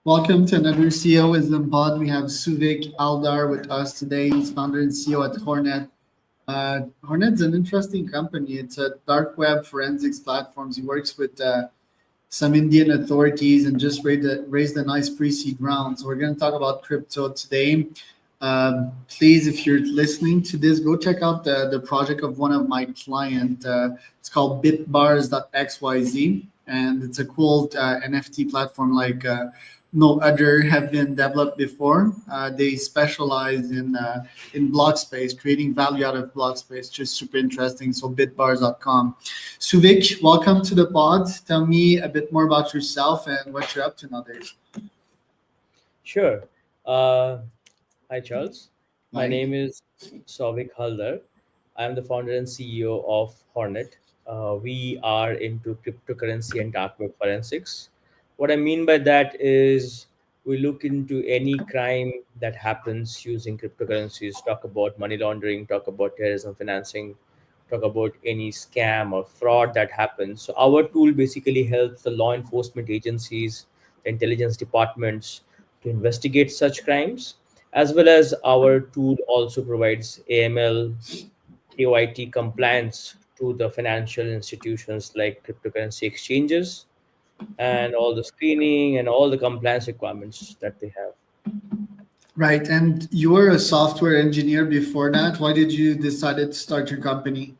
Welcome to another CEO Wisdom Pod. We have Souvik Haldar with us today. He's founder and CEO at Hornet. Hornet's an interesting company. It's a dark web forensics platform. He works with some Indian authorities and just raised a nice pre-seed round. So we're going to talk about crypto today. Please, if you're listening to this, go check out the project of one of my clients. It's called bitbars.xyz, and it's a cool NFT platform like no other have been developed before. They specialize in block space, creating value out of block space. Just super interesting. So bitbars.com. Souvik, welcome to the pod. Tell me a bit more about yourself and what you're up to nowadays. Sure. Uh, Hi, Charles. My Hi. name is Souvik Haldar. I'm the founder and CEO of Hornet. We are into cryptocurrency and dark web forensics. What I mean by that is we look into any crime that happens using cryptocurrencies, talk about money laundering, talk about terrorism financing, talk about any scam or fraud that happens. So, our tool basically helps the law enforcement agencies, the intelligence departments to investigate such crimes, as well as our tool also provides AML, KYT compliance to the financial institutions like cryptocurrency exchanges and all the screening and all the compliance requirements that they have. Right. And you were a software engineer before that. Why did you decide to start your company?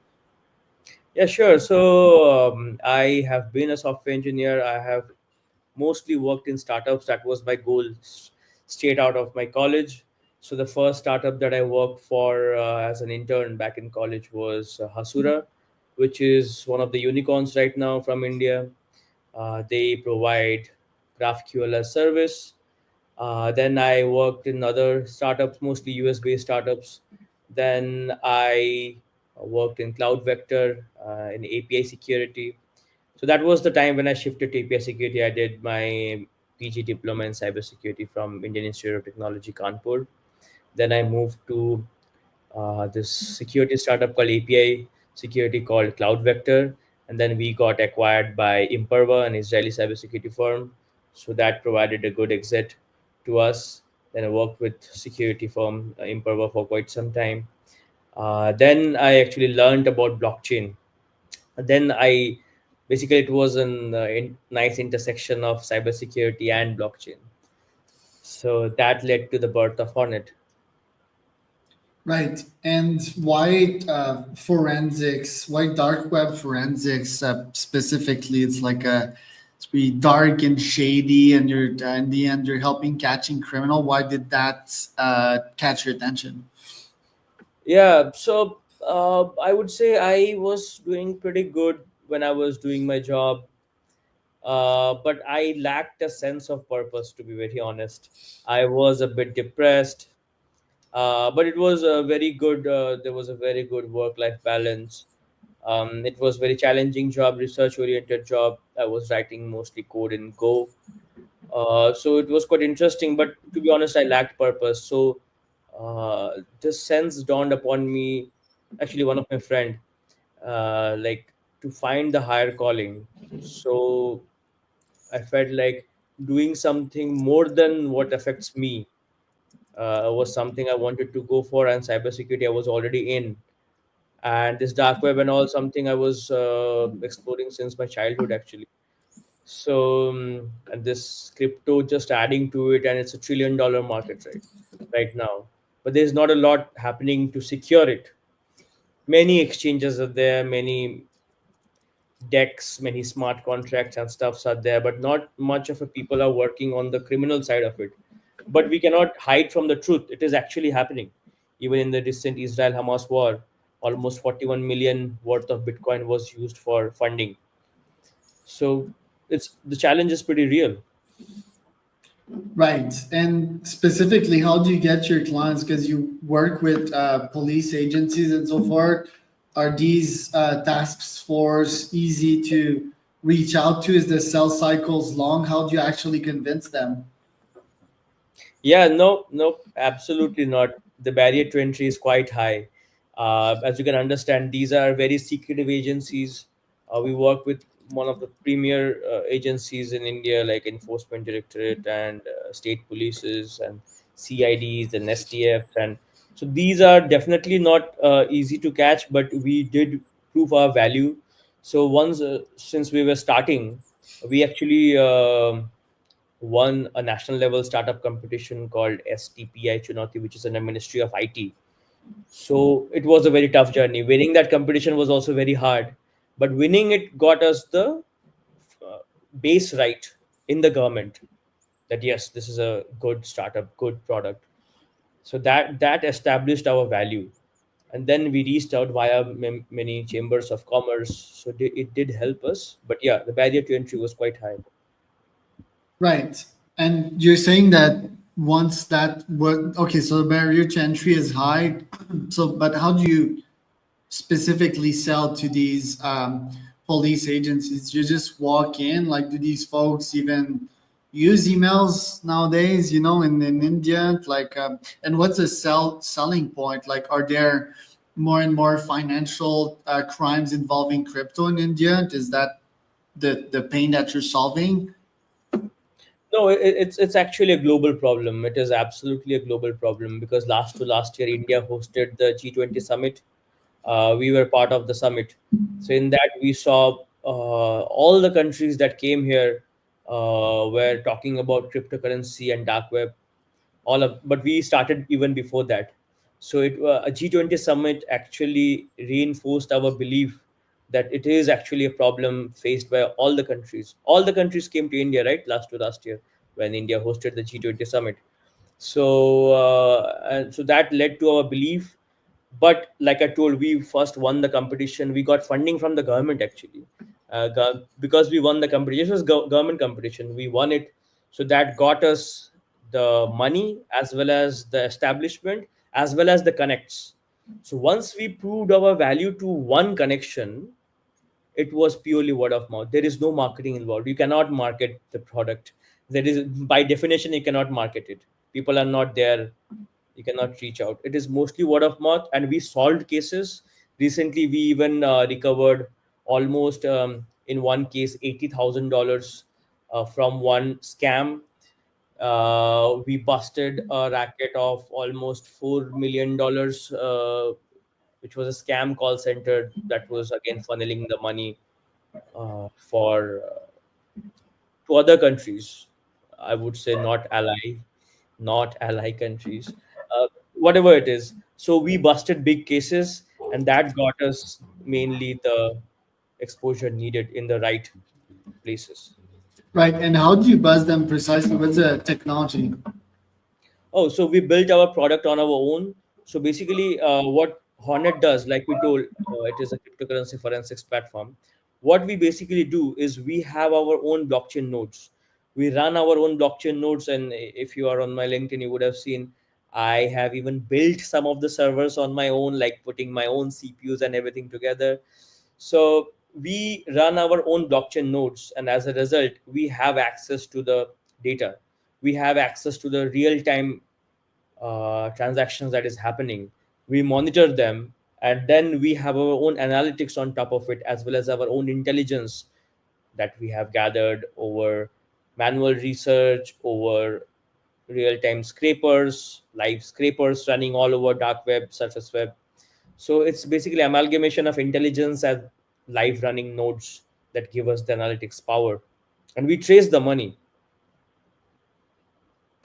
Yeah, sure. So I have been a software engineer. I have mostly worked in startups. That was my goal straight out of my college. So the first startup that I worked for as an intern back in college was Hasura, which is one of the unicorns right now from India. They provide GraphQL as service. Then I worked in other startups, mostly US based startups. Then I worked in Cloud Vector in API security. So that was the time when I shifted to API security. I did my PG diploma in cybersecurity from Indian Institute of Technology, Kanpur. Then I moved to this security startup called API security called Cloud Vector. And then we got acquired by Imperva, an Israeli cybersecurity firm. So that provided a good exit to us. Then I worked with security firm Imperva for quite some time. Then I actually learned about blockchain. Then I basically it was a nice intersection of cybersecurity and blockchain. So that led to the birth of Hornet. Right. And why forensics? Why dark web forensics specifically? It's pretty dark and shady, and you're in the end you're helping catching criminal. Why did that catch your attention? Yeah, so I would say I was doing pretty good when I was doing my job, but I lacked a sense of purpose, to be very honest. I was a bit depressed, but it was a very good. There was a very good work-life balance. It was very challenging job, research-oriented job. I was writing mostly code in Go, so it was quite interesting. But to be honest, I lacked purpose. So this sense dawned upon me. Actually, one of my friend, like to find the higher calling. So I felt like doing something more than what affects me was something I wanted to go for, and cybersecurity I was already in, and this dark web and all something I was exploring since my childhood actually. So and this crypto just adding to it, and it's $1 trillion market right now, but there's not a lot happening to secure it. Many exchanges are there, many decks, many smart contracts and stuffs are there, but not much of a people are working on the criminal side of it. But we cannot hide from the truth. It is actually happening. Even in the recent Israel Hamas war, almost 41 million worth of Bitcoin was used for funding. So it's the challenge is pretty real. Right. And specifically, how do you get your clients? Because you work with police agencies and so forth. Are these task force easy to reach out to? Is the sales cycles long? How do you actually convince them? Yeah, no, no, absolutely not. The barrier to entry is quite high. As you can understand, these are very secretive agencies. We work with one of the premier agencies in India, like Enforcement Directorate and state polices and CIDs and STFs, and so these are definitely not easy to catch, but we did prove our value. So once, since we were starting, we actually won a national level startup competition called STPI Chunauti, which is in the Ministry of IT. So it was a very tough journey. Winning that competition was also very hard, but winning it got us the uh, base right in the government, that yes, this is a good startup, good product. So that established our value, and then we reached out via many chambers of commerce. So it did help us, but yeah, the barrier to entry was quite high. Right. And you're saying that once that work, okay, so the barrier to entry is high. So, but how do you specifically sell to these police agencies? You just walk in, like, do these folks even use emails nowadays, in India? Like, and what's the selling point? Like, are there more and more financial crimes involving crypto in India? Is that the pain that you're solving? No, it's actually a global problem. It is absolutely a global problem because last year India hosted the G20 summit. We were part of the summit, so in that we saw all the countries that came here were talking about cryptocurrency and dark web. All of, but we started even before that. So a G20 summit actually reinforced our belief that it is actually a problem faced by all the countries. All the countries came to India, right, last year when India hosted the G20 summit. So and so that led to our belief. But like I told, we first won the competition. We got funding from the government actually, because we won the competition. It was government competition. We won it, so that got us the money as well as the establishment as well as the connects. So once we proved our value to one connection, it was purely word of mouth. There is no marketing involved. You cannot market the product. There is, by definition, you cannot market it. People are not there. You cannot reach out. It is mostly word of mouth, and we solved cases. Recently we even recovered almost, in one case, $80,000 from one scam. We busted a racket of almost $4 million, which was a scam call center that was again funneling the money for to other countries. I would say not ally countries, whatever it is. So we busted big cases, and that got us mainly the exposure needed in the right places. Right. And how do you buzz them precisely? What's the technology? Oh, so we built our product on our own. So basically, what Hornet does, like we told, it is a cryptocurrency forensics platform. What we basically do is we have our own blockchain nodes. We run our own blockchain nodes, and if you are on my LinkedIn, you would have seen I have even built some of the servers on my own, like putting my own CPUs and everything together. So we run our own blockchain nodes, and as a result, we have access to the data. We have access to the real time transactions that is happening. We monitor them, and then we have our own analytics on top of it, as well as our own intelligence that we have gathered over manual research, over real-time scrapers, live scrapers running all over dark web, surface web. So it's basically amalgamation of intelligence and live running nodes that give us the analytics power, and we trace the money.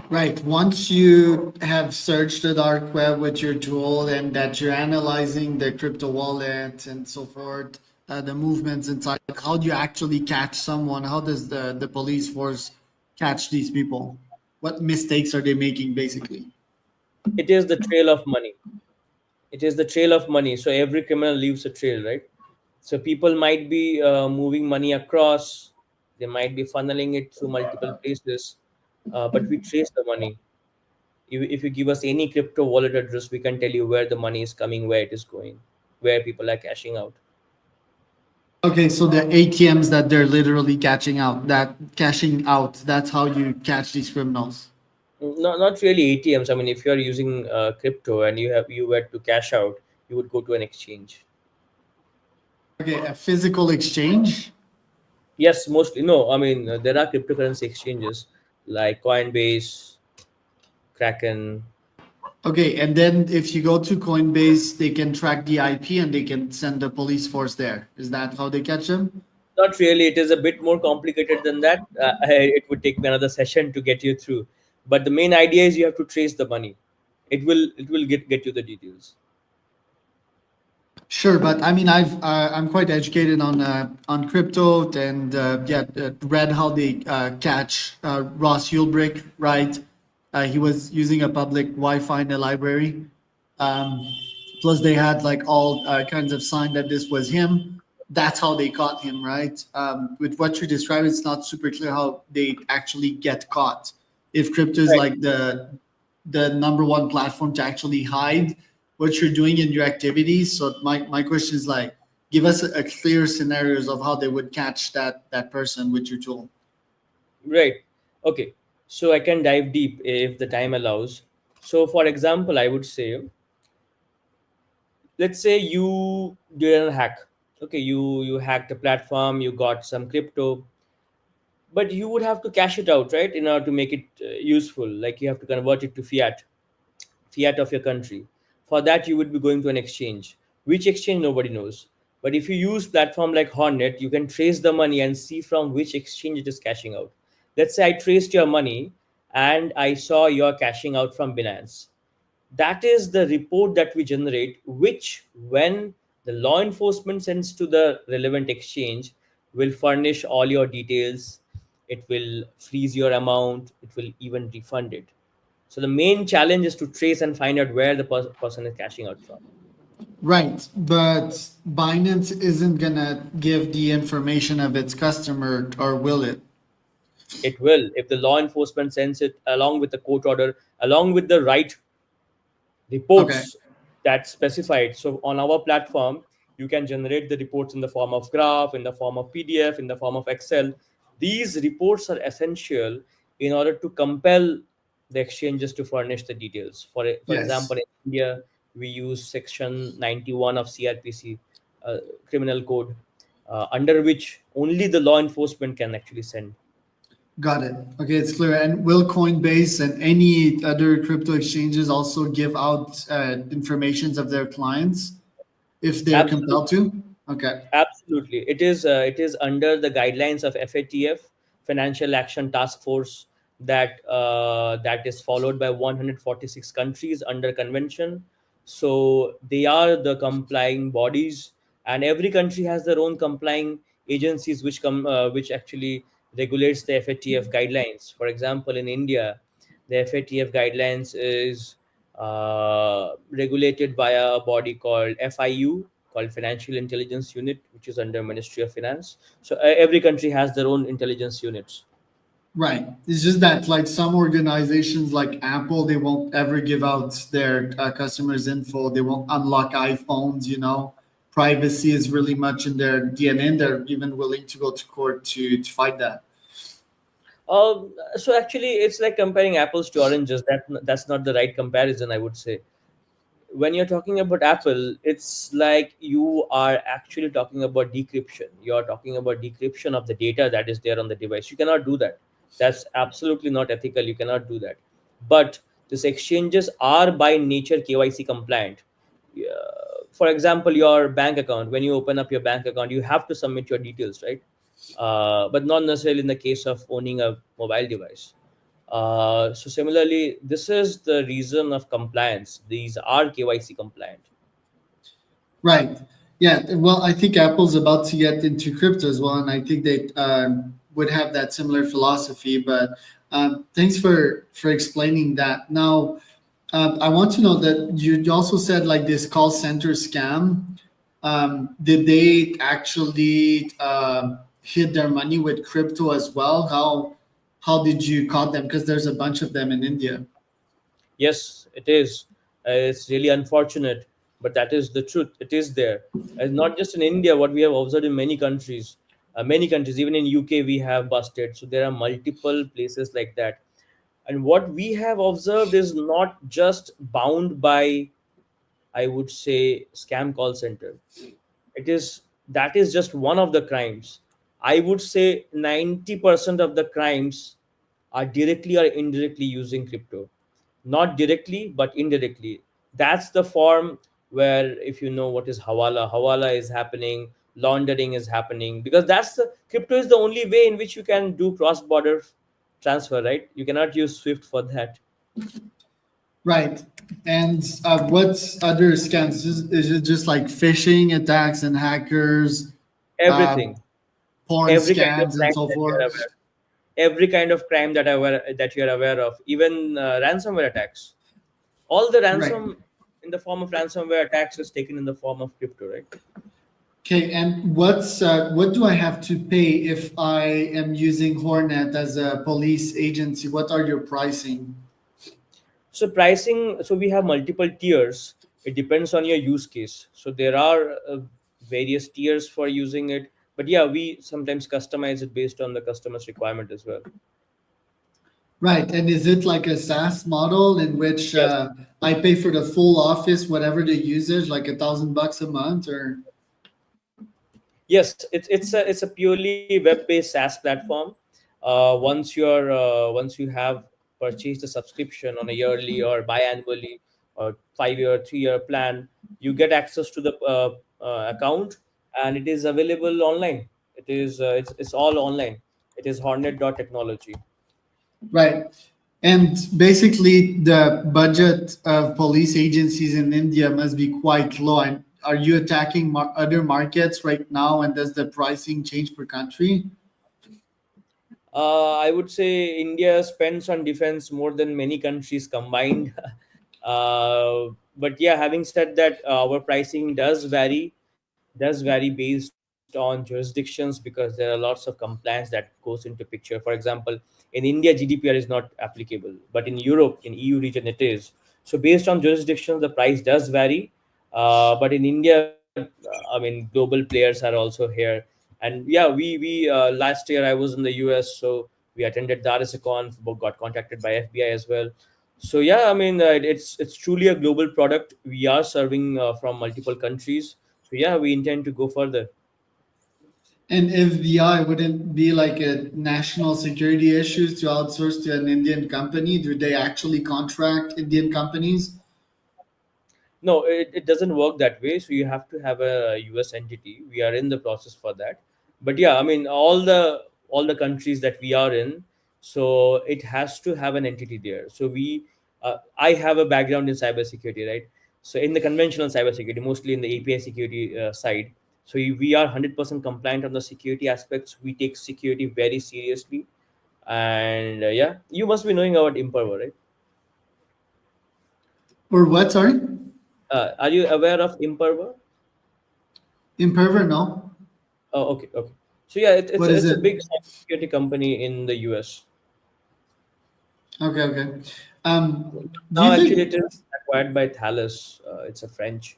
Right. Once you have searched the dark web with your tool and that you're analyzing the crypto wallet and so forth, the movements inside, how do you actually catch someone? How does the police force catch these people? What mistakes are they making, basically? It is the trail of money. It is the trail of money. So every criminal leaves a trail, right? So people might be moving money across, they might be funneling it through multiple places, but we trace the money. If you give us any crypto wallet address, we can tell you where the money is coming, where it is going, where people are cashing out. Okay, so the ATMs that they're literally cashing out, that's how you catch these criminals. Not really ATMs. I mean, if you are using crypto and you were to cash out, you would go to an exchange. Okay, a physical exchange. Yes, mostly. No, I mean, there are cryptocurrency exchanges, like Coinbase, Kraken. Okay, and then if you go to Coinbase, they can track the IP and they can send the police force there. Is that how they catch them? Not really. It is a bit more complicated than that. It would take me another session to get you through. But the main idea is you have to trace the money. It will get you the details. Sure, but I mean, I'm quite educated on crypto and yeah, read how they catch Ross Ulbricht, right? He was using a public Wi-Fi in the library. Um, Plus, they had like all kinds of sign that this was him. That's how they caught him, right? With what you described, it's not super clear how they actually get caught. If crypto is Right. like the number one platform to actually hide what you're doing in your activities. So my question is like, give us a clear scenarios of how they would catch that person with your tool. Right. Okay. So I can dive deep if the time allows. So, for example, I would say, let's say you did a hack. Okay, you hacked a platform, you got some crypto, but you would have to cash it out, right, in order to make it useful. Like you have to convert it to fiat of your country. For that, you would be going to an exchange. Which exchange, nobody knows. But if you use platform like Hornet, you can trace the money and see from which exchange it is cashing out. Let's say I traced your money and I saw you're cashing out from Binance. That is the report that we generate, which, when the law enforcement sends to the relevant exchange, will furnish all your details. It will freeze your amount. It will even refund it. So the main challenge is to trace and find out where the person is cashing out from. Right, but Binance isn't gonna give the information of its customer, or will it? It will, if the law enforcement sends it along with the court order, along with the right Okay. reports that specified. So on our platform, you can generate the reports in the form of graph, in the form of PDF, in the form of Excel. These reports are essential in order to compel the exchanges to furnish the details. For Yes. example, in India, we use Section 91 of CRPC, criminal code, under which only the law enforcement can actually send. Got it. Okay, it's clear. And will Coinbase and any other crypto exchanges also give out informations of their clients if they're compelled Absolutely. to? Okay. Absolutely, it is under the guidelines of FATF, Financial Action Task Force, that is followed by 146 countries under convention. So they are the complying bodies, and every country has their own complying agencies which actually regulates the FATF guidelines. For example, in India, the FATF guidelines is regulated via a body called FIU, called Financial Intelligence Unit, which is under Ministry of Finance. So every country has their own intelligence units. Right. It's just that like some organizations like Apple, they won't ever give out their customers' info. They won't unlock iPhones, you know. Privacy is really much in their DNA, and they're even willing to go to court to fight that. So actually, it's like comparing apples to oranges. That's not the right comparison, I would say. When you're talking about Apple, it's like you are actually talking about decryption. You're talking about decryption of the data that is there on the device. You cannot do that. That's absolutely not ethical. You cannot do that. But these exchanges are by nature KYC compliant. Yeah. For example, your bank account, when you open up your bank account, you have to submit your details, right? But not necessarily in the case of owning a mobile device. So similarly, this is the reason of compliance. These are KYC compliant. Right. Yeah. Well, I think Apple's about to get into crypto as well, and I think they would have that similar philosophy. But thanks for explaining that. Now, I want to know that you also said like this call center scam. Did they actually hid their money with crypto as well? How did you caught them? Because there's a bunch of them in India. Yes, it is. It's really unfortunate, but that is the truth. It is there, and not just in India. What we have observed in many countries, even in UK, we have busted. So there are multiple places like that. And what we have observed is not just bound by, I would say, scam call center. It is That is just one of the crimes. I would say 90% of the crimes are directly or indirectly using crypto. Not directly, but indirectly. That's the form where, if you know what is hawala is happening, laundering is happening, because that's the crypto is the only way in which you can do cross border transfer, right? You cannot use Swift for that. Right. And what's other scams? Is it just like phishing attacks and hackers, uh, Everything, porn every kind of scams, and crime so that you are forth? aware, every kind of crime that you are aware of, even ransomware attacks. All the Right. ransom in the form of ransomware attacks is taken in the form of crypto, right? Okay. And what do I have to pay if I am using Hornet as a police agency? What are your pricing? So pricing, so we have multiple tiers. It depends on your use case. So there are various tiers for using it, but yeah, we sometimes customize it based on the customer's requirement as well. Right. And is it like a SaaS model in which Yes. I pay for the full office, whatever the usage, like $1,000 a month, or? Yes, it's a purely web-based SaaS platform. Once you have purchased a subscription on a yearly or biannually or 5 year, 3 year plan, you get access to the account, and it is available online. It's all online. It is Hornet.technology. Right. And basically, the budget of police agencies in India must be quite low. And are you attacking other markets right now? And does the pricing change per country? I would say India spends on defense more than many countries combined. But yeah, having said that, our pricing does vary based on jurisdictions, because there are lots of compliance that goes into picture. For example, in India, GDPR is not applicable, but in Europe, in EU region, it is. So based on jurisdictions, the price does vary. But in India, I mean, global players are also here. And yeah, we last year I was in the US, so we attended the RSACon, got contacted by FBI as well. So yeah, I mean, it's truly a global product. We are serving from multiple countries. So yeah, we intend to go further. And FBI wouldn't be like a national security issues to outsource to an Indian company? Do they actually contract Indian companies? No, it doesn't work that way. So you have to have a US entity. We are in the process for that. But yeah, I mean, all the countries that we are in, so it has to have an entity there. So I have a background in cybersecurity, right? So in the conventional cybersecurity, mostly in the API security side. So we are 100% compliant on the security aspects. We take security very seriously. And yeah, you must be knowing about Imperva, right? Or what? Sorry? Are you aware of Imperva? Imperver? No. Oh, okay, okay. So yeah, it's What a, is it's a it? big cybersecurity company in the US. Okay, okay. Do Now, you actually, it think? is acquired by Thales. It's a French.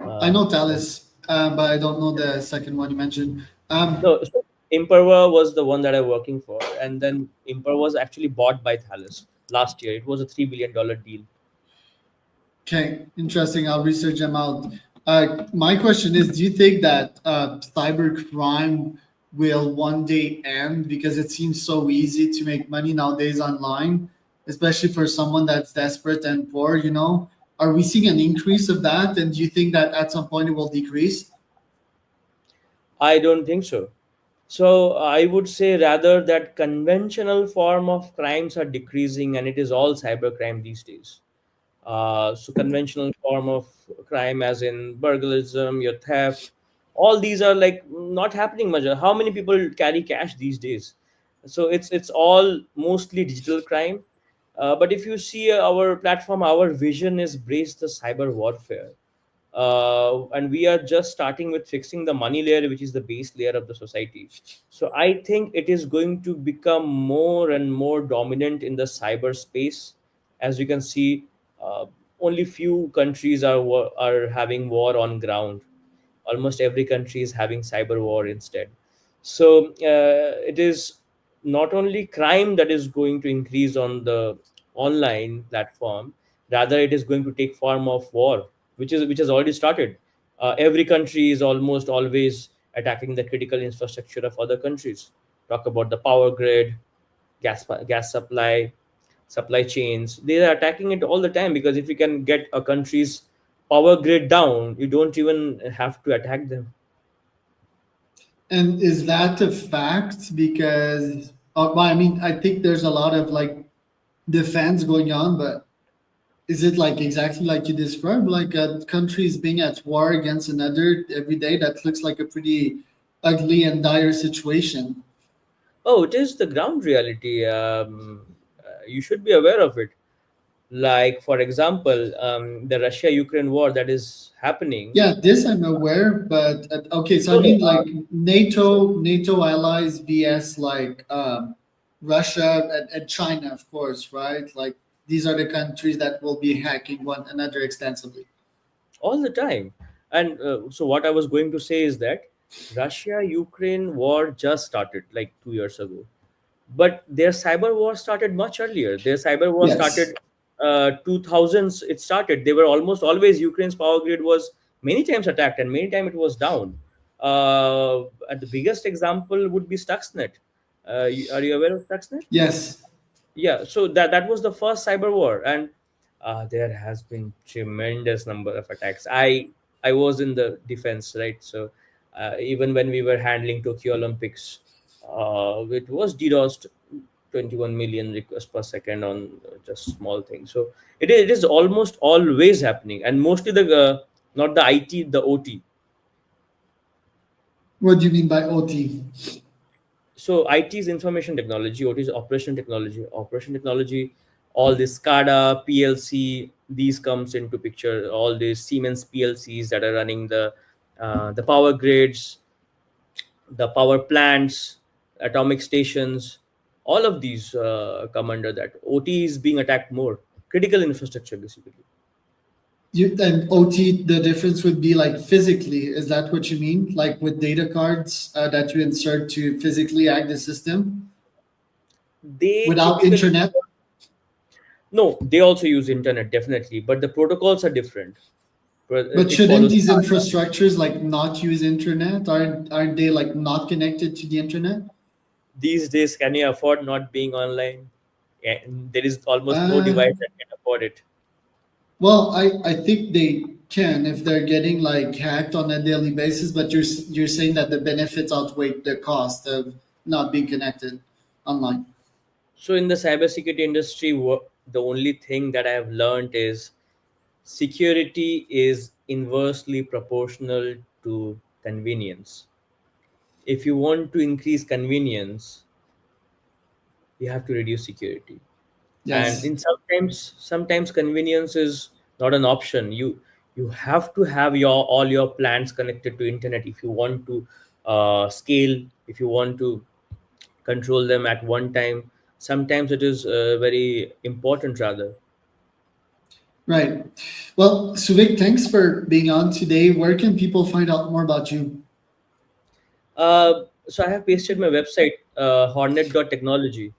I know Com- Thales, but I don't know the second one you mentioned. no, so Imperva was the one that I'm working for, and then Imperva was actually bought by Thales last year. It was a $3 billion deal. Okay, interesting. I'll research them out. My question is, do you think that cyber crime will one day end because it seems so easy to make money nowadays online, especially for someone that's desperate and poor, you know? Are we seeing an increase of that? And do you think that at some point it will decrease? I don't think so. So I would say rather that conventional form of crimes are decreasing, and it is all cybercrime these days. So conventional form of crime, as in burglarism, your theft, all these are like not happening much. How many people carry cash these days? So it's all mostly digital crime. But if you see our platform, our vision is brace the cyber warfare, and we are just starting with fixing the money layer, which is the base layer of the society. So I think it is going to become more and more dominant in the cyberspace. As you can see, uh, only few countries are having war on ground. Almost every country is having cyber war instead. So it is not only crime that is going to increase on the online platform, rather it is going to take form of war, which has already started. Every country is almost always attacking the critical infrastructure of other countries. Talk about the power grid, gas supply chains. They are attacking it all the time, because if you can get a country's power grid down, you don't even have to attack them. And is that a fact? Because, well, I mean, I think there's a lot of like defense going on, but is it like exactly like you described, like countries being at war against another every day? That looks like a pretty ugly and dire situation. Oh, it is the ground reality. You should be aware of it. Like, for example, the Russia-Ukraine war that is happening. Yeah, this I'm aware, but okay, so I No, no. mean like NATO allies vs like Russia and China, of course, right? Like these are the countries that will be hacking one another extensively. All the time. And so what I was going to say is that Russia Ukraine war just started like 2 years ago, but their cyber war started much earlier. Their cyber war Yes. started 2000s. It started, they were almost always, Ukraine's power grid was many times attacked and many times it was down. And the biggest example would be Stuxnet. Are you aware of Stuxnet? Yes. Yeah, so that was the first cyber war, and there has been tremendous number of attacks. I was in the defense, right? So even when we were handling Tokyo Olympics, it was DDoSed 21 million requests per second on just small things. So it is almost always happening, and mostly the not the IT, the OT. What do you mean by OT? So IT is information technology, OT is operation technology. Operation technology, all this SCADA, PLC, these comes into picture. All these Siemens PLCs that are running the power grids, the power plants, atomic stations. All of these come under that. OT is being attacked more. Critical infrastructure, basically. You and OT, the difference would be like physically. Is that what you mean? Like with data cards that you insert to physically hack the system They without typically, internet? no, they also use internet definitely, but the protocols are different. But But it shouldn't follows. these infrastructures like not use internet? Aren't they like not connected to the internet? These days, can you afford not being online? And there is almost no Uh, device that can afford it. well, I think they can if they're getting like hacked on a daily basis. But you're saying that the benefits outweigh the cost of not being connected online. So in the cybersecurity industry, the only thing that I have learned is security is inversely proportional to convenience. If you want to increase convenience, you have to reduce security. And Yes. in sometimes convenience is not an option. You have to have your all your plans connected to internet if you want to scale, if you want to control them at one time. Sometimes it is very important, rather. Right. Well, Souvik, thanks for being on today. Where can people find out more about you? So I have pasted my website, hornet.technology.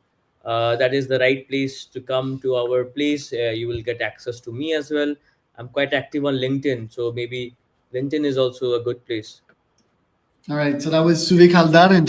That is the right place to come to our place. You will get access to me as well. I'm quite active on LinkedIn, so maybe LinkedIn is also a good place. All right. So that was Souvik Haldar, and